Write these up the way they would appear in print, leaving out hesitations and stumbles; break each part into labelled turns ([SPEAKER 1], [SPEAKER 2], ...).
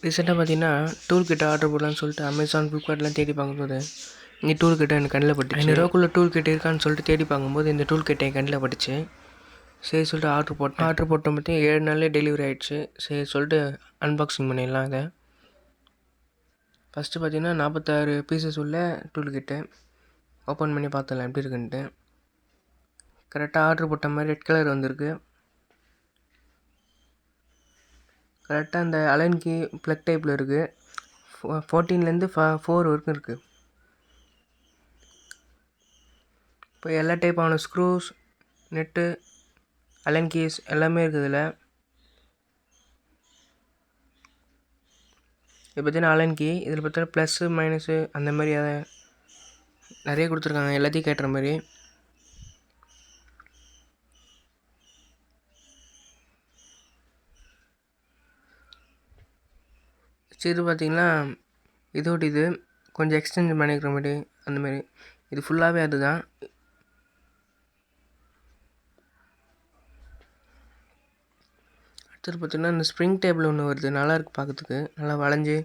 [SPEAKER 1] ரீசெண்டாக பார்த்தீங்கன்னா டூல் கிட்ட ஆர்டர் போடலான்னு சொல்லிட்டு அமேசான் ஃப்ளிப்கார்ட்லாம் தேடி பார்க்கும்போது இங்கே டூல் கிட்ட எனக்கு கண்ணில் பட்டுச்சு. 500 டூல் கிட்ட இருக்கான்னு சொல்லிட்டு தேடி பார்க்கும்போது இந்த டூல் கிட்ட என் கண்ணில் பட்டுச்சு. சரி சொல்லிட்டு ஆர்டர் போட்ட பற்றி 7 நாள்லேயே டெலிவரி ஆகிடுச்சு. சரி சொல்லிட்டு அன்பாக்சிங் பண்ணிடலாம் இதை. ஃபஸ்ட்டு பார்த்தீங்கன்னா 46 பீசஸ் உள்ள டூல் கிட்ட ஓப்பன் பண்ணி பார்த்துடலாம் எப்படி இருக்குன்ட்டு. கரெக்டாக ஆர்டர் போட்ட மாதிரி ரெட் கலர் வந்திருக்கு. கரெக்டாக அந்த அலைன் கீ ப்ளக் டைப்பில் இருக்குது. 14லேருந்து 4 வரைக்கும் இருக்குது. இப்போ எல்லா டைப்பான ஸ்க்ரூஸ், நெட்டு, அலைன் கீஸ் எல்லாமே இருக்குது இதில். இது பார்த்தீங்கன்னா அலைன் கீ. இதில் பார்த்தீங்கன்னா ப்ளஸ்ஸு மைனஸு அந்த மாதிரி அதை நிறைய கொடுத்துருக்காங்க எல்லாத்தையும் கேட்டுற மாதிரி. இது பார்த்திங்கன்னா இதோட இது கொஞ்சம் எக்ஸ்டென்ஷன் பண்ணிக்கிற மாதிரி அந்த மாதிரி. இது ஃபுல்லாகவே அதுதான். அடுத்தது பார்த்திங்கன்னா இந்த ஸ்ப்ரிங் டேபிள் ஒன்று வருது, நல்லாயிருக்கு பார்க்கறதுக்கு, நல்லா வளைஞ்சி.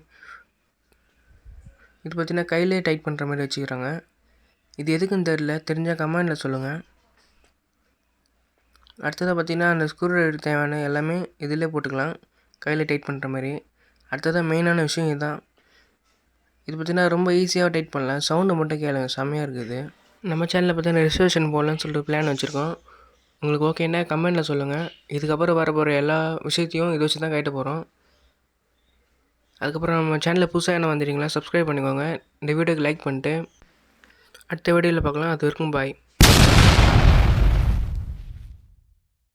[SPEAKER 1] இது பார்த்திங்கன்னா கையிலே டைட் பண்ணுற மாதிரி வச்சுக்கிறாங்க. இது எதுக்குன்னு தெரிஞ்சால் கமெண்டில் சொல்லுங்கள். அடுத்ததாக பார்த்திங்கன்னா அந்த ஸ்க்ரூ ட்ரைவர் தேவையான எல்லாமே இதிலே போட்டுக்கலாம், கையில் டைட் பண்ணுற மாதிரி. அடுத்ததாக மெயினான விஷயம் இதுதான். இது பார்த்திங்கன்னா ரொம்ப ஈஸியாக டைட் பண்ணலாம். சவுண்டை மட்டும் கேளுங்க, செம்மையாக இருக்குது. நம்ம சேனலில் பார்த்தீங்கன்னா ரிசர்வேஷன் போடலான்னு சொல்லிட்டு பிளான் வச்சுருக்கோம். உங்களுக்கு ஓகேன்னா கமெண்டில் சொல்லுங்கள். இதுக்கப்புறம் வரப்போகிற எல்லா விஷயத்தையும் இதை வச்சு தான் கேட்ட போகிறோம். அதுக்கப்புறம் நம்ம சேனலில் புதுசாக என்ன வந்துடுறீங்களா, சப்ஸ்கிரைப் பண்ணிக்கோங்க. இந்த வீடியோக்கு லைக் பண்ணிட்டு அடுத்த வீடியோவில் பார்க்கலாம். அது வரைக்கும் பாய்.